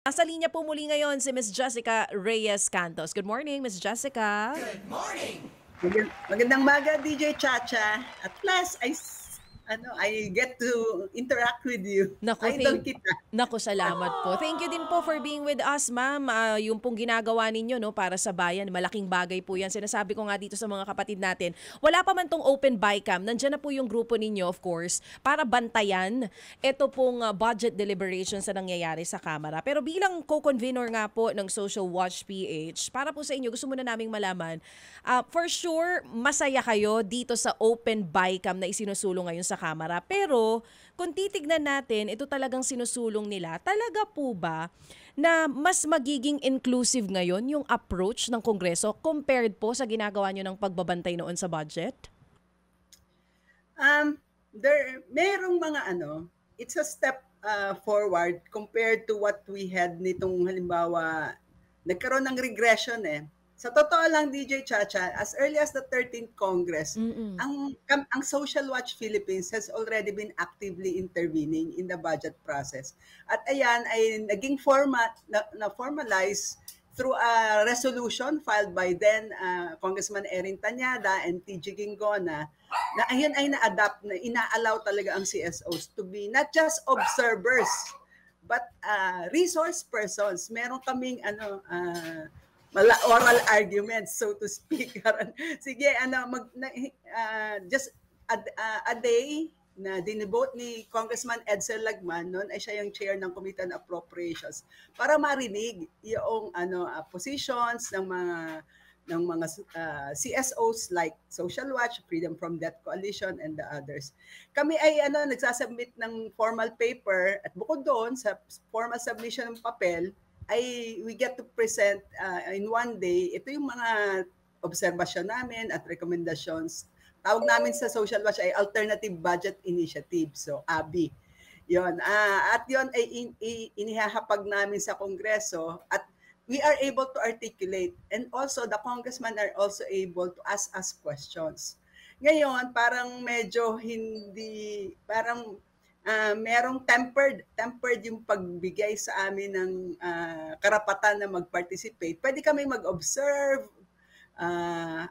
Nasa linya po muli ngayon si Miss Jessica Reyes Cantos. Good morning, Miss Jessica. Magandang maga, DJ Chacha. At last, I get to interact with you. Naku, Idol kita. salamat po. Thank you din po for being with us, ma'am. Yung pong ginagawa ninyo no, para sa bayan, malaking bagay po yan. Sinasabi ko nga dito sa mga kapatid natin, wala pa man tong open bycam, nandiyan na po yung grupo ninyo, of course, para bantayan ito pong budget deliberations na nangyayari sa Kamara. Pero bilang co-convener nga po ng Social Watch PH, para po sa inyo, gusto muna naming malaman, for sure, masaya kayo dito sa open bycam na isinusulong ngayon sa Kamara. Pero kung titignan natin, ito talagang sinusulong nila, talaga po ba na mas magiging inclusive ngayon yung approach ng Kongreso compared po sa ginagawa nyo ng pagbabantay noon sa budget? Merong mga it's a step forward compared to what we had nitong halimbawa, nagkaroon ng regression Sa totoo lang, DJ Chacha, as early as the 13th Congress, ang Social Watch Philippines has already been actively intervening in the budget process. At ayan ay naging formalize through a resolution filed by then Congressman Erin Tanyada and TG Ginggona na ayun ay na-adapt na ina-allow talaga ang CSOs to be not just observers but resource persons. Meron kaming oral arguments, so to speak. Sige, just a day na dinibote ni Congressman Edsel Lagman, noon ay siya yung chair ng Committee on Appropriations, para marinig yung positions ng mga CSOs like Social Watch, Freedom from Debt Coalition, and the others. Kami ay nagsasubmit ng formal paper at bukod doon sa formal submission ng papel, we get to present in one day, ito yung mga obserbasyon namin at recommendations. Tawag namin sa Social Watch ay Alternative Budget Initiative, so ABI. Yon. At yon ay inihahapag namin sa Kongreso at we are able to articulate, and also the congressmen are also able to ask us questions. Ngayon, parang medyo hindi, parang merong tempered yung pagbigay sa amin ng karapatan na mag-participate. Pwede kami mag-observe,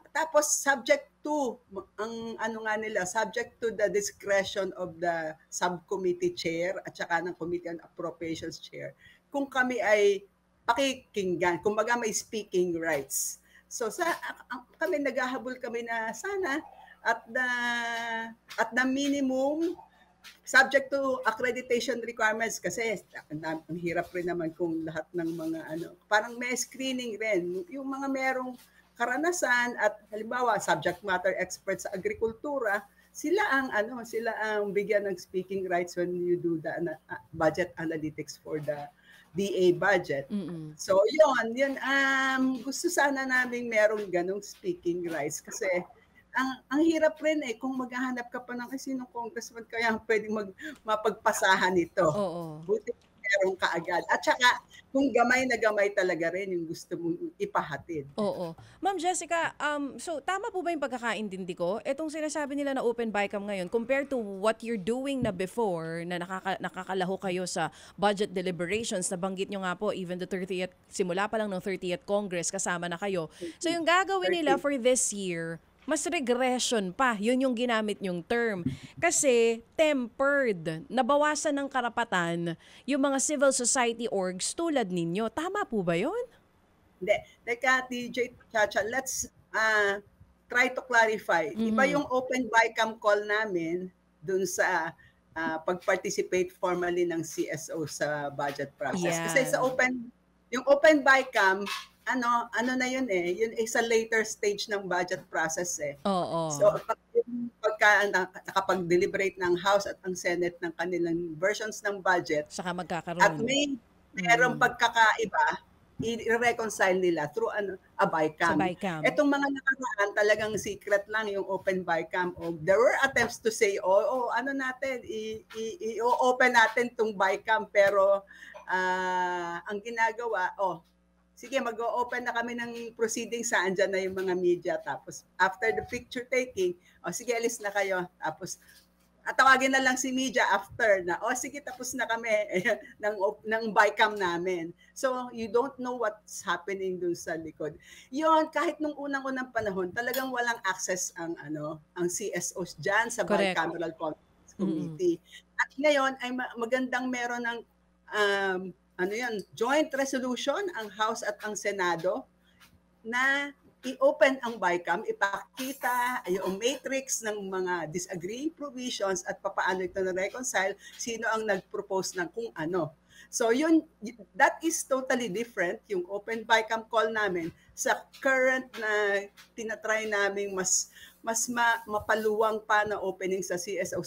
tapos subject to, subject to the discretion of the subcommittee chair at saka ng Committee on Appropriations chair, kung kami ay pakikinggan, kumbaga may speaking rights. So kami naghahabol kami na sana at the minimum subject to accreditation requirements, kasi ang hirap rin naman kung lahat ng mga parang may screening rin yung mga merong karanasan at halimbawa subject matter experts sa agrikultura, sila ang bigyan ng speaking rights when you do the budget analytics for the DA budget. So yun gusto sana naming merong ganong speaking rights, kasi ang hirap rin kung maghahanap ka pa ng sinong congressman kaya pwedeng mapagpasahan ito. Oo. Buti meron ka agad. At saka kung gamay na gamay talaga rin yung gusto mong ipahatid. Oo. Ma'am Jessica, so tama po ba yung pagkakaintindi ko? Etong sinasabi nila na open bycam ngayon, compared to what you're doing na before, na nakakalaho kayo sa budget deliberations, nabanggit nyo nga po, even the 30th, simula pa lang ng 30th Congress, kasama na kayo. So yung gagawin nila for this year, mas regression pa. Yun yung ginamit yung term. Kasi tempered, nabawasan ng karapatan yung mga civil society orgs tulad ninyo. Tama po ba yun? Hindi. Teka, DJ Chacha, let's try to clarify. Iba yung open bycam call namin dun sa pag-participate formally ng CSO sa budget process. Yeah. Kasi yung open bycam, ano na yun yun is a later stage ng budget process Oo. So pagka nakapag-deliberate ng House at ang Senate ng kanilang versions ng budget, saka magkakaroon. At merong pagkakaiba, i-reconcile nila through a bycam. Etong mga nakaraan, talagang secret lang yung open bycam. There were attempts to say, i-open natin tong bycam, pero ang ginagawa, sige, mag-o-open na kami ng proceedings, saan dyan na yung mga media. Tapos, after the picture taking, sige, alis na kayo. Tapos, tawagin na lang si media after na, sige, tapos na kami ng BICAM namin. So, you don't know what's happening dun sa likod. Yun, kahit nung unang-unang panahon, talagang walang access ang CSOs dyan sa Correct. Bicameral Conference Committee. At ngayon, ay magandang meron ng joint resolution ang House at ang Senado na i-open ang BICAM, ipakita yung matrix ng mga disagreeing provisions at papaano ito na-reconcile, sino ang nag-propose ng kung ano. So that is totally different, yung open BICAM call namin sa current na tinatry namin mas mapaluwang pa na opening sa CSO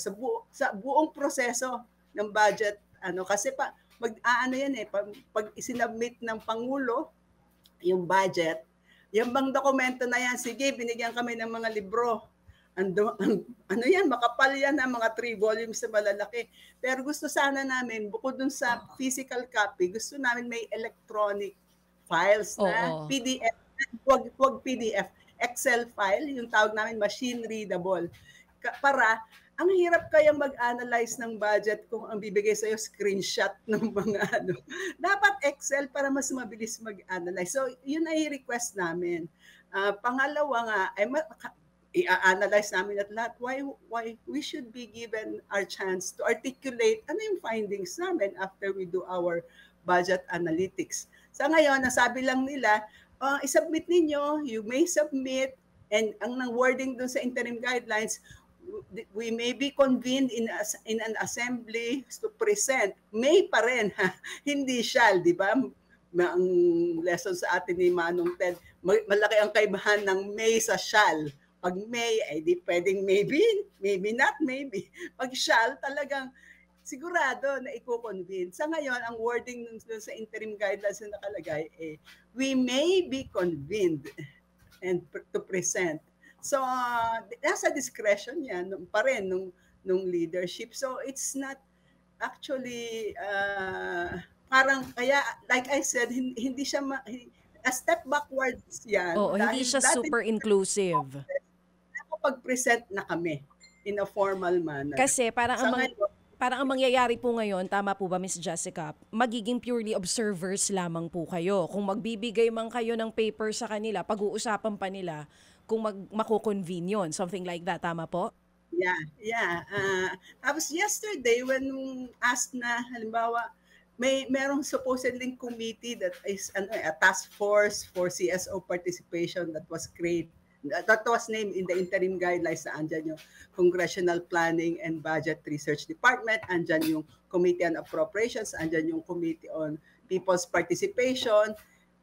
sa buong proseso ng budget. Kasi pag isinubmit ng Pangulo yung budget, yung bang dokumento na yan, sige, binigyan kami ng mga libro. Makapal yan, mga 3 volumes na malalaki. Pero gusto sana namin, bukod dun sa physical copy, gusto namin may electronic files na PDF, wag PDF, Excel file, yung tawag namin machine readable. Para, ang hirap kayang mag-analyze ng budget kung ang bibigay sa'yo screenshot ng mga Dapat Excel para mas mabilis mag-analyze. So, yun ay request namin. Pangalawa nga, ay i-analyze namin at lahat why we should be given our chance to articulate ano yung findings namin after we do our budget analytics. Sa ngayon, nasabi lang nila, isubmit ninyo, you may submit, and ang wording dun sa interim guidelines, we may be convened in an assembly to present. May pa rin, hindi shall, di ba? Ang lesson sa atin ni Manong Ted, malaki ang kaibahan ng may sa shall. Pag may, ay di pwedeng maybe not, maybe. Pag shall, talagang sigurado na i-convene. Sa ngayon, ang wording sa interim guidelines na nakalagay, we may be convened and to present. So, nasa discretion yan pa rin nung leadership. So, it's not actually, parang, kaya, like I said, hindi siya, a step backwards yan. Hindi siya super inclusive. Nakapag-present na kami in a formal manner. Kasi parang ang mangyayari po ngayon, tama po ba Miss Jessica, magiging purely observers lamang po kayo. Kung magbibigay man kayo ng paper sa kanila, pag-uusapan pa nila, kung mako-convene yun, something like that, tama po? Yeah. Tapos yesterday, when asked na, halimbawa, merong supposedly committee that is a task force for CSO participation that was created, that was named in the interim guidelines na andyan yung Congressional Planning and Budget Research Department, andyan yung Committee on Appropriations, andyan yung Committee on People's Participation.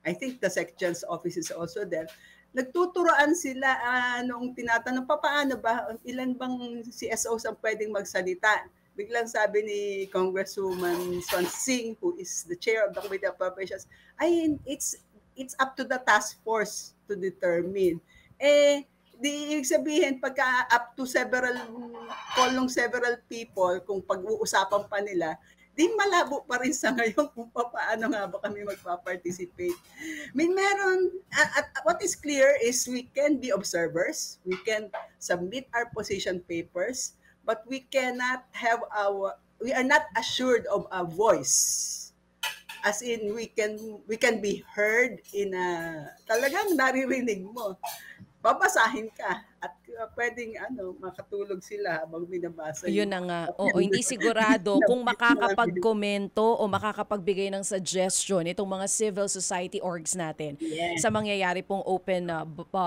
I think the Secretariat's office is also there. Nagtuturoan sila noong tinatanong paano ba, ilan bang CSOs ang pwedeng magsalita. Biglang sabi ni Congresswoman Swansing, who is the chair of the Committee on Appropriations, it's up to the task force to determine. Di ibig sabihin, pagka up to several people, kung pag-uusapan pa nila, di malabo pa rin sa ngayon kung paano nga ba kami magpa-participate. What is clear is we can be observers, we can submit our position papers, but we are not assured of a voice. As in, we can be heard in talagang naririnig mo. Babasahin ka at pwedeng makatulog sila habang binabasa. Yun na nga. Hindi sigurado kung makakapag-komento o makakapagbigay ng suggestion itong mga civil society orgs natin sa mangyayari pong open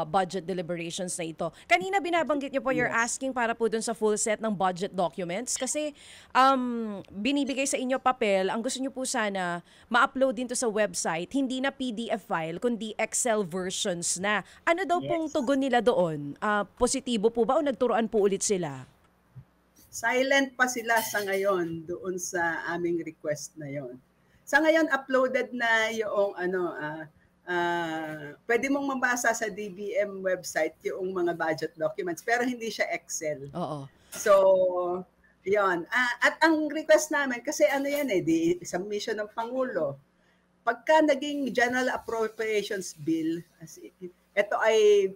budget deliberations na ito. Kanina binabanggit niyo po you're asking para po dun sa full set ng budget documents kasi binibigay sa inyo papel. Ang gusto niyo po sana ma-upload din to sa website, hindi na PDF file kundi Excel versions na. Ano daw pong tugon nila doon? Positibo po ba o nagturuan po ulit sila? Silent pa sila sa ngayon doon sa aming request na yon. Sa ngayon, uploaded na yung pwede mong mabasa sa DBM website yung mga budget documents, pero hindi siya Excel. Oo. So, yon. At ang request namin, kasi di submission ng Pangulo, pagka naging General Appropriations Bill, ito ay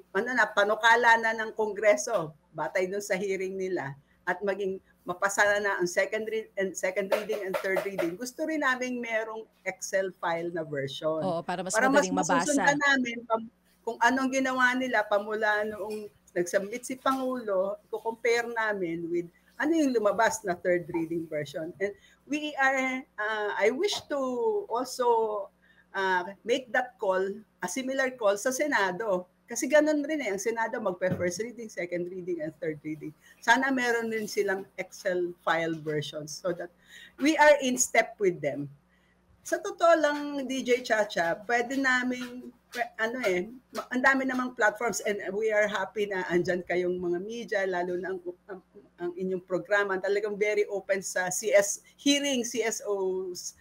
panukala na ng Kongreso batay dun sa hearing nila at maging mapasa na ang second reading and third reading, gusto rin namin merong Excel file na version. Oo, para mas Para mas madaling mabasa. masusundan namin kung anong ginawa nila pamula noong nag-submit si Pangulo, i-compare namin with ano yung lumabas na third reading version. And we are, I wish to also make that call, a similar call sa Senado. Kasi ganun rin ang Senado magpe-first reading, second reading, and third reading. Sana meron rin silang Excel file versions so that we are in step with them. Sa totoo lang, DJ Chacha, pwede namin, ang dami namang platforms and we are happy na andyan kayong mga media, lalo na ang inyong programa, talagang very open sa hearing CSO's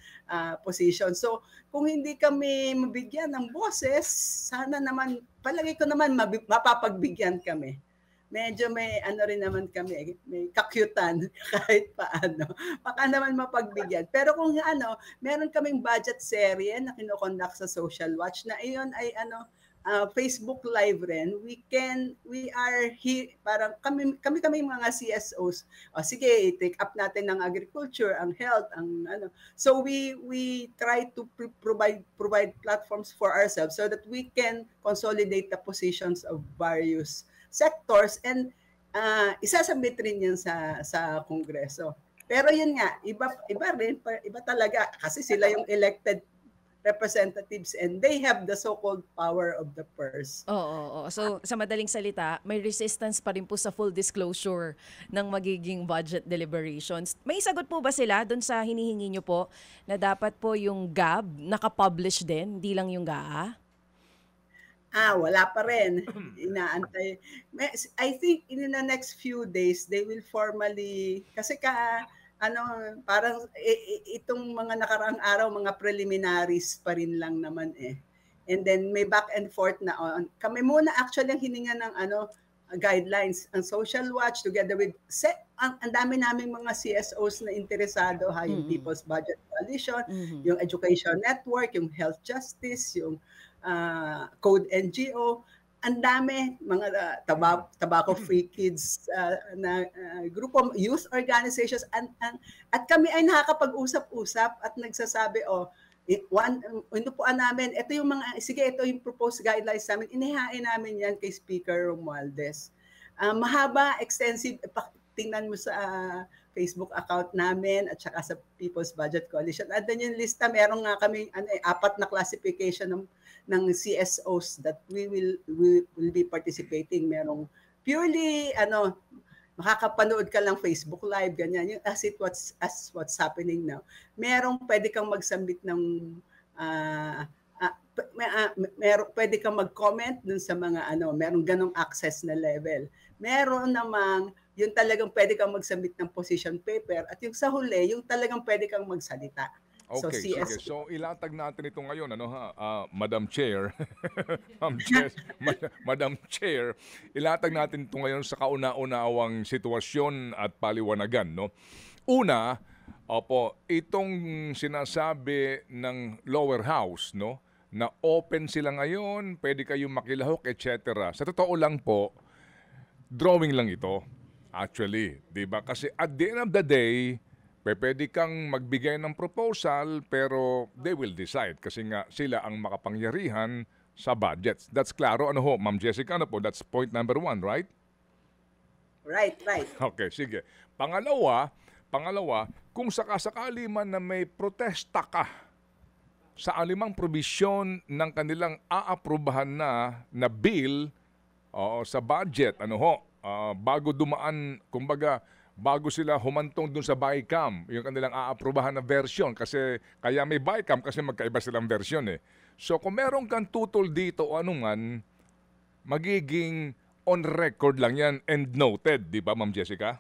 position. So, kung hindi kami mabigyan ng boses, sana naman, palagi ko naman mapapagbigyan kami. Medyo may rin naman kami, may kakyutan kahit paano. Baka naman mapagbigyan. Pero kung meron kaming budget serye na kinokonduct sa Social Watch na iyon ay Facebook Live rin, we are here, parang kami mga CSOs. Sige, take up natin ng agriculture, ang health, ang So we try to provide platforms for ourselves so that we can consolidate the positions of various sectors and isasubmit rin yan sa Kongreso. Pero yun nga, iba talaga kasi sila yung elected representatives and they have the so-called power of the purse. Oo. So, sa madaling salita, may resistance pa rin po sa full disclosure ng magiging budget deliberations. May sagot po ba sila doon sa hinihingi nyo po na dapat po yung GAB nakapublish din, hindi lang yung GAA? Wala pa rin. Inaantay. I think in the next few days, they will formally, kasi parang itong mga nakaraang araw, mga preliminaries pa rin lang naman eh. And then may back and forth na on. Kami muna actually ang hininga ng guidelines. Ang Social Watch together with, ang dami naming mga CSOs na interesado, yung People's Budget Coalition, yung Education Network, yung Health Justice, yung Code NGO, ang dami mga tobacco free kids na grupo, youth organizations at kami ay nakakapag-usap-usap at nagsasabi inupuan namin, ito yung proposed guidelines namin, inihain namin yan kay Speaker Romualdez. Mahaba, extensive, tingnan mo sa Facebook account namin at saka sa People's Budget Coalition. At then yung lista, meron nga kami 4 na classification ng CSOs that we will be participating. Merong purely makakapanood ka lang Facebook Live, ganyan. Yung what's happening now. Merong pwede kang mag-submit ng pwede kang mag-comment dun sa mga merong ganong access na level. Meron namang yung talagang pwede kang mag-submit ng position paper at yung sa huli, yung talagang pwede kang magsalita. Okay, sige. So ilatag natin ito ngayon, Madam Chair. Madam Chair, ilatag natin ito ngayon sa kauna-unawang sitwasyon at paliwanagan, no? Una, itong sinasabi ng lower house, no, na open sila ngayon, pwede kayong makilahok, etc. Sa totoo lang po, drawing lang ito. Actually, 'di ba? Kasi at the end of the day, pwede kang magbigay ng proposal pero they will decide kasi nga sila ang makapangyarihan sa budgets. That's klaro. Ma'am Jessica, that's point number 1, right? Right. Okay, sige. Pangalawa, kung sakasakali man na may protesta ka sa alimang probisyon ng kanilang aaprubahan na bill sa budget, bago dumaan, kumbaga, bago sila humantong dun sa BICAM, yung kanilang aaprubahan na version, kasi kaya may BICAM kasi magkaiba silang version eh. So kung meron kang tutol dito o anuman, magiging on record lang yan and noted, di ba Ma'am Jessica?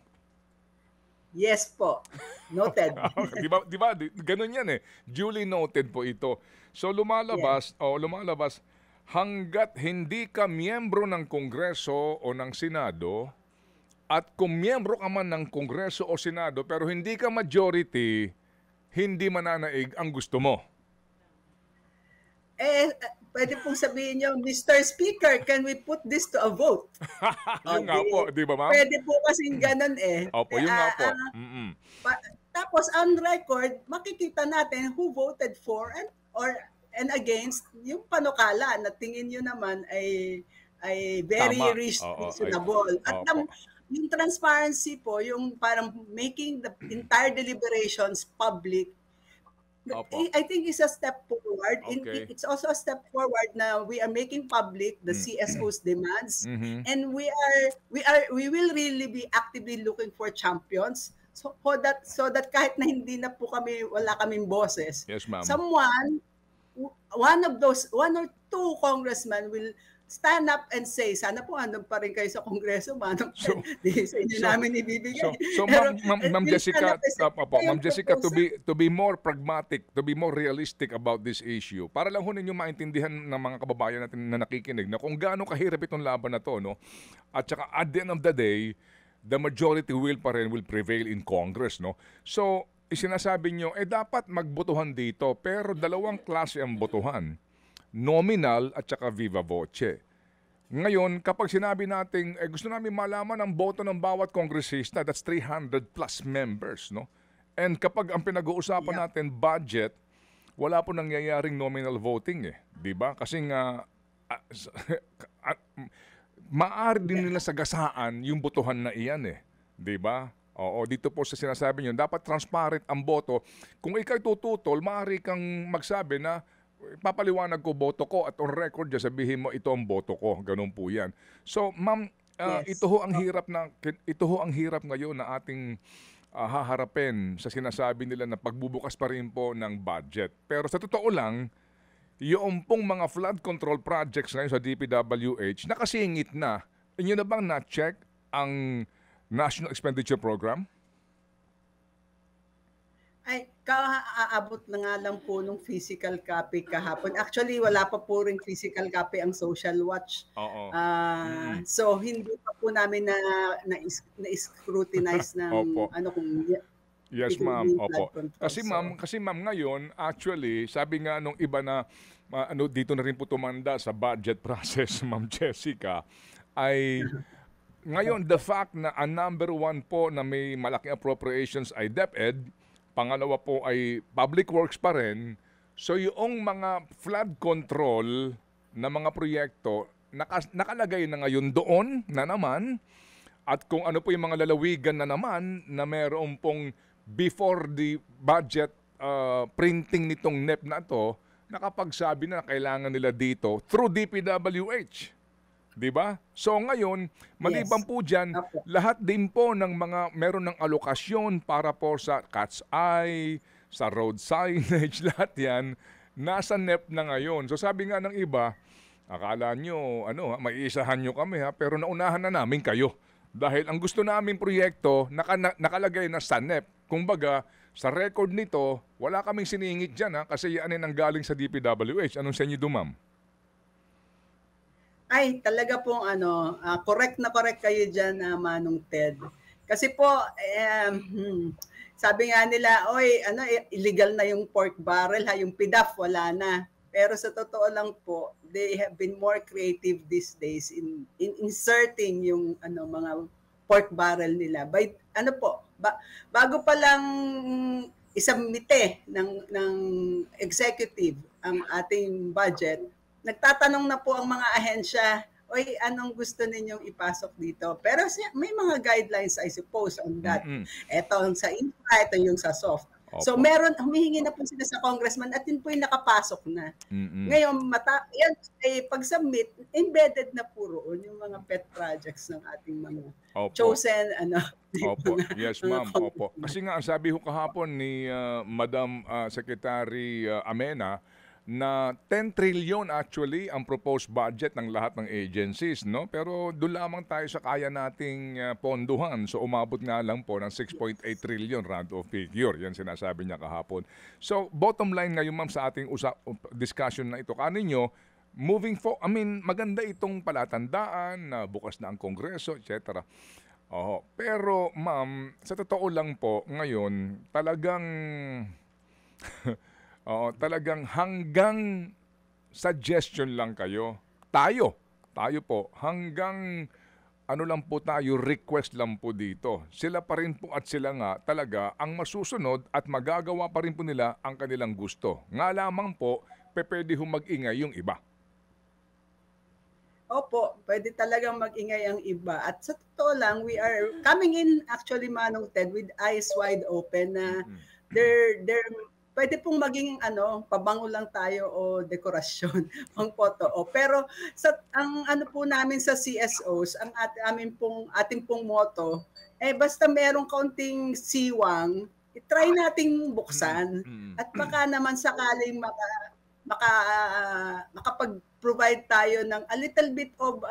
Yes po. Noted. Di ba? Ganun yan eh. Duly noted po ito. So lumalabas, hanggat hindi ka miyembro ng Kongreso o ng Senado, at kung miyembro ka man ng Kongreso o Senado pero hindi ka majority, hindi mananaig ang gusto mo. pwede pong sabihin nyo, Mr. Speaker, can we put this to a vote? Yung nga po, di ba, ma'am? Pwede po kasing ganun eh. Opo, yung nga po. Tapos on record, makikita natin who voted for and against yung panukala na tingin nyo naman ay very Tama. reasonable. At yung transparency po, yung parang making the entire deliberations public, I think it's a step forward. Okay. It's also a step forward na we are making public the CSO's demands, and we will really be actively looking for champions. So that kahit na hindi na po wala kaming boses, yes, ma'am. one or two congressmen will stand up and say, sana po andun pa rin kayo sa Kongreso, manong sa inyo namin ibibigay. So Ma'am Jessica, to be more pragmatic, to be more realistic about this issue, para lang ho ninyo maintindihan ng mga kababayan natin na nakikinig na kung gaano kahirap itong laban na to, no? At saka at the end of the day, the majority will prevail in Congress, no? So, isinasabi nyo, dapat magbotohan dito, pero dalawang klase ang botohan. Nominal at saka viva voce. Ngayon, kapag sinabi natin, gusto namin malaman ang boto ng bawat kongresista, that's 300 plus members, no? And kapag ang pinag-uusapan natin budget, wala po nangyayaring nominal voting eh, 'di ba? Kasi nga maaari din nila sagasaan yung botohan na iyan eh, 'di ba? Oo, dito po sa sinasabi niyo, dapat transparent ang boto. Kung ikay tututol, maaari kang magsabi na papaliwanag ko boto ko at on record dyan sabihin mo ito ang boto ko. Ganun po yan. So, ma'am, ito ho ang hirap ngayon na ating haharapin sa sinasabi nila na pagbubukas pa rin po ng budget. Pero sa totoo lang, yung pong mga flood control projects ngayon sa DPWH, nakasingit na. Inyo na bang na-check ang National Expenditure Program? Ay, aabot na nga lang po nung physical copy kahapon. Actually, wala pa po ring physical copy ang Social Watch. Oo. So, hindi pa po namin na-scrutinize ng kung... Yes, ma'am. Opo. Kasi ma'am ngayon, actually, sabi nga nung iba na dito na rin po tumanda sa budget process, Ma'am Jessica, ay ngayon, the fact na ang number one po na may malaking appropriations ay DepEd, pangalawa po ay public works pa rin. So yung mga flood control na mga proyekto, nakalagay na ngayon doon na naman. At kung ano po yung mga lalawigan na naman na meron pong before the budget printing nitong NEP na to, nakapagsabi na kailangan nila dito through DPWH. Diba? So ngayon, maliban po dyan, lahat din po ng mga meron ng alokasyon para po sa cat's eye, sa road signage, lahat yan, nasa NEP na ngayon. So sabi nga ng iba, akala nyo, maiisahan nyo kami pero naunahan na namin kayo. Dahil ang gusto namin proyekto, nakalagay na sa NEP. Kumbaga, sa record nito, wala kaming siningit dyan kasi yan ay nanggaling sa DPWH. Anong sa inyo dumam? Ay, talaga pong correct kayo dyan, Manong Ted. Kasi po, sabi nga nila, illegal na yung pork barrel, yung PDAF, wala na. Pero sa totoo lang po, they have been more creative these days in inserting yung mga pork barrel nila. Bago pa lang isubmite ng executive ang ating budget, nagtatanong na po ang mga ahensya, anong gusto ninyong ipasok dito? Pero may mga guidelines, I suppose, on that. Ito sa infra, ito yung sa soft. So humihingi na po sila sa congressman at yun po yung nakapasok na. Ngayon, pag-submit, embedded na po roon yung mga pet projects ng ating mga chosen. Yes, ma'am. Opo. Kasi nga, sabi ko kahapon ni Madam Secretary Amena, na 10 trillion actually ang proposed budget ng lahat ng agencies, no? Pero doon lamang tayo sa kaya nating ponduhan. So umabot nga lang po ng 6.8 trillion round of figure. Yan sinasabi niya kahapon. So bottom line ngayon, ma'am, sa ating discussion na ito, kaninyo, maganda itong palatandaan na bukas na ang Kongreso, etc. Pero ma'am, sa totoo lang po ngayon, talagang talagang hanggang suggestion lang kayo. Tayo po, hanggang ano lang po tayo, request lang po dito. Sila pa rin po at sila nga talaga ang masusunod at magagawa pa rin po nila ang kanilang gusto. Nga lamang po, pwede mag-ingay yung iba. Opo, pwede talagang mag-ingay ang iba. At sa totoo lang, we are coming in actually, Manong Ted, with eyes wide open na pwede pong maging pabango lang tayo o dekorasyon, ang photo. Pero ang ano po namin sa CSOs, ang ating pong motto, basta merong kaunting siwang, i-try nating buksan. At baka naman sakaling makapag-provide tayo ng a little bit of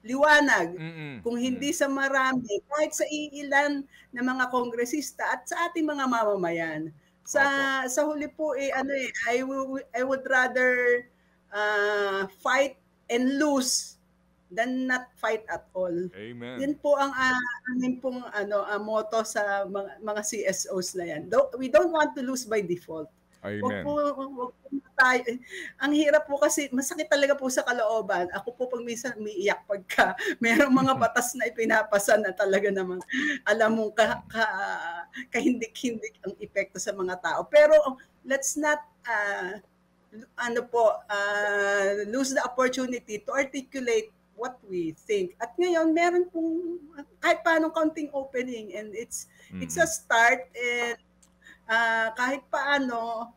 liwanag. Kung hindi sa marami, kahit sa iilan na mga kongresista at sa ating mga mamamayan. Sa huli po I would rather fight and lose than not fight at all. Amen. Yun po ang aming pong motto sa mga CSOs na yan. We don't want to lose by default. Amen. Wag po tayo. Ang hirap po kasi masakit talaga po sa kalooban. Ako po pag minsan umiiyak pagka merong mga batas na ipinapasa na talaga namang alam mong kahindik-hindik ang epekto sa mga tao. Pero let's not lose the opportunity to articulate what we think. At ngayon meron pong kahit paano kaunting opening, and it's a start, and kahit paano,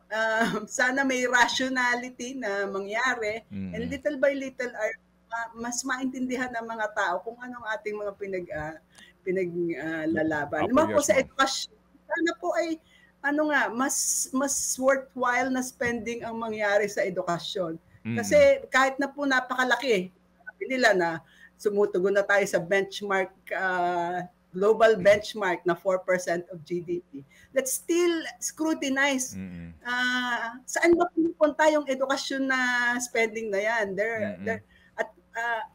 sana may rationality na mangyari, and little by little mas maintindihan ng mga tao kung anong ating mga pinaglalaban. Naman po sa edukasyon, sana po ay mas worthwhile na spending ang mangyari sa edukasyon. Kasi kahit na po napakalaki, sabi nila na sumutugon na tayo sa benchmark, global benchmark na 4% of GDP. Let's still scrutinize. Saan ba pupunta yung edukasyon na spending na yan? At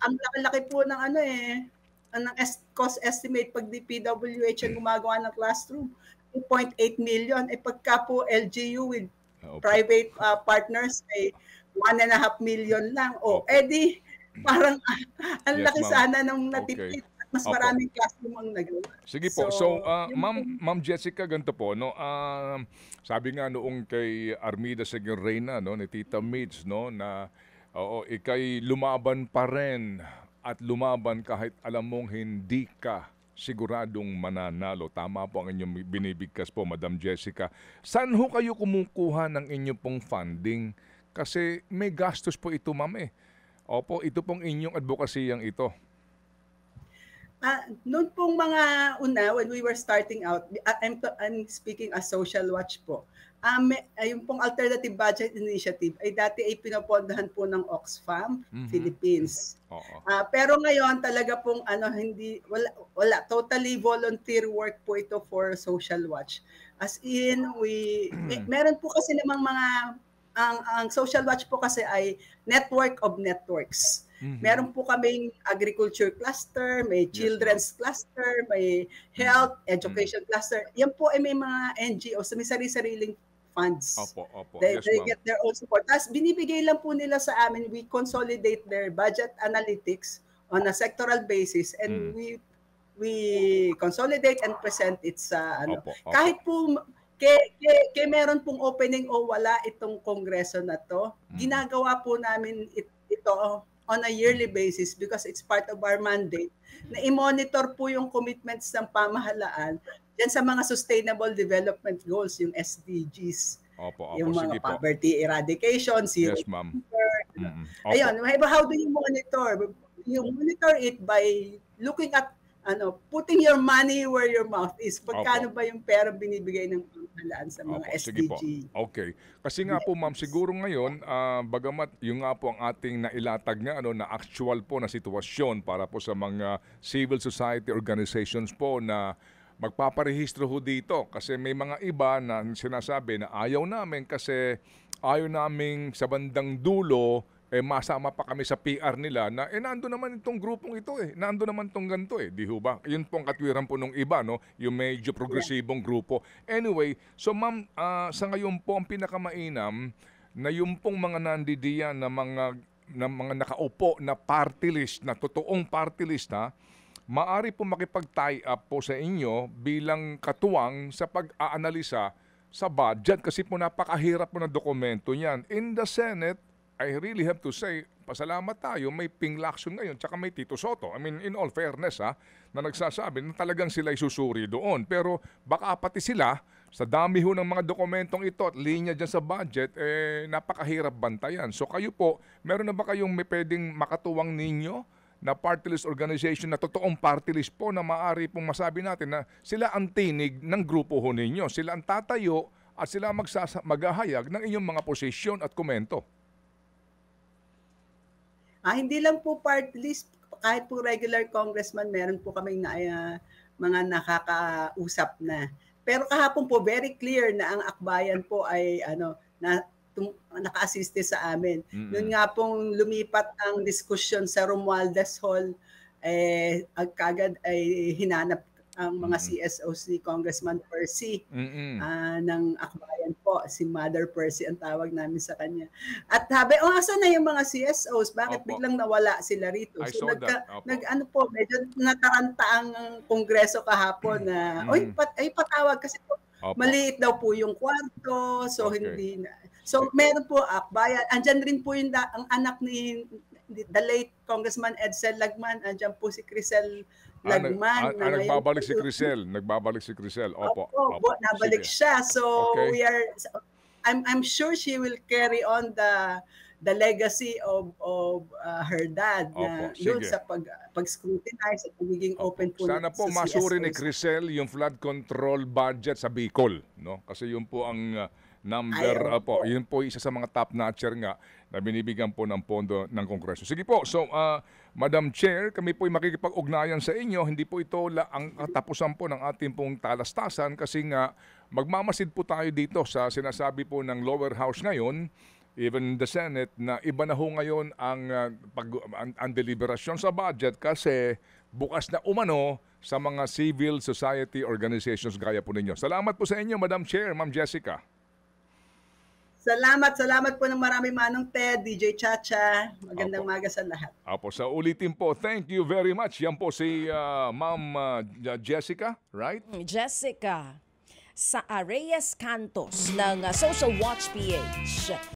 ang laki-laki po ng cost estimate pag DPWH ang gumagawa ng classroom, 2.8 million. Pagka po LGU with private partners ay 1.5 million lang. Edi parang ang laki sana nung natipid. Mas maraming classroom ang nagawa. Sige po. So, Ma'am Jessica, ganito po, no? Sabi nga noong kay Armida Seguirreina, no, ni Tita Mids, no, na ikay lumaban pa rin at lumaban kahit alam mong hindi ka siguradong mananalo. Tama po ang inyong binibigkas po, Madam Jessica. Saan ho kayo kumukuha ng inyong pong funding? Kasi may gastos po ito, ma'am eh. Opo, ito pong inyong advokasiyang ito. Noon pong mga una, when we were starting out, I'm speaking as Social Watch po. Yung pong Alternative Budget Initiative ay dati ay pinapondahan po ng Oxfam Philippines. Pero ngayon talaga pong wala totally volunteer work po ito for Social Watch. As in meron po kasi namang ang Social Watch po kasi ay network of networks. Meron po kaming agriculture cluster, may children's cluster, may health, education cluster. Yan po ay may mga NGOs, may sarili-sariling funds. They get their own support. Tapos binibigay lang po nila sa amin, we consolidate their budget analytics on a sectoral basis, and we consolidate and present it sa kahit po meron pong opening o wala itong kongreso na to, ginagawa po namin ito on a yearly basis because it's part of our mandate na i-monitor po yung commitments ng pamahalaan dyan sa mga Sustainable Development Goals, yung SDGs. Yung mga poverty eradication, zero. Yes, ma'am. Ayun, how do you monitor? You monitor it by looking at putting your money where your mouth is. Pagkano ba yung pera binibigay ng pamahalaan sa mga SDG? Sige po. Okay. Kasi nga po, ma'am, siguro ngayon, bagamat yung nga po ang ating nailatag nga na actual po na sitwasyon para po sa mga civil society organizations po na magpaparehistro ho dito. Kasi may mga iba na sinasabi na ayaw namin kasi ayaw namin sa bandang dulo masama pa kami sa PR nila na nando naman itong grupong ito nando naman itong ganito di ho ba? Yun pong katwiran po nung iba, no? Yung medyo progresibong grupo. Anyway, so ma'am, sa ngayon po ang pinakamainam na yung pong mga nandidiyan na mga nakaupo na party list, na totoong party list maari po makipag-tie up po sa inyo bilang katuwang sa pag-aanalisa sa budget kasi po napakahirap po ng dokumento niyan. In the Senate, I really have to say, pasalamat tayo, may Ping Lacson ngayon, tsaka may Tito Soto. I mean, in all fairness na nagsasabi na talagang sila isusuri doon. Pero baka pati sila, sa dami ho ng mga dokumentong ito at linya dyan sa budget, napakahirap bantayan. So kayo po, meron na ba kayong may pwedeng makatuwang ninyo na party list organization, na totoong party list po na maaari pong masabi natin na sila ang tinig ng grupo ho ninyo, sila ang tatayo at sila maghahayag ng inyong mga posisyon at komento? Hindi lang po party list, kahit po regular congressman, meron po kaming mga nakakausap na. Pero kahapon po, very clear na ang akbayan po ay naka-assiste sa amin. Yun nga pong lumipat ang diskusyon sa Romualdez Hall, agad ay hinanap ang mga CSOs ni Congressman Percy ng akbayan po. Si Mother Percy ang tawag namin sa kanya. At sabi, asan na yung mga CSOs? Bakit biglang nawala sila rito? So medyo nataranta ang Kongreso kahapon na, patawag kasi po, maliit daw po yung kwarto, so hindi na. So meron po akbayan. Andyan rin po yung ang anak ni the late Congressman Edsel Lagman. Andyan po si Crisel Lagman. Nagbabalik si Crisel. Opo. Nabalik siya. So I'm sure she will carry on the legacy of her dad na yun sa pag-scrutinize at pagiging open po. Sana po masuri ni Crisel yung flood control budget sa Bicol, no? Kasi yun po ang number yun po isa sa mga top notcher nga na binibigyan po ng pondo ng Kongreso. Sige po, so Madam Chair, kami po ay makikipag-ugnayan sa inyo. Hindi po ito ang katapusan po ng ating pong talastasan kasi nga magmamasid po tayo dito sa sinasabi po ng lower house ngayon, even the Senate, na iba na ho ngayon ang deliberasyon sa budget kasi bukas na umano sa mga civil society organizations gaya po ninyo. Salamat po sa inyo, Madam Chair, Ma'am Jessica. Salamat po ng marami, Manong Ted, DJ Chacha. Magandang umaga sa lahat. Apo, sa ulitin po, thank you very much. Yan po si Ma'am Jessica, right? Jessica sa Reyes Cantos ng Social Watch PH.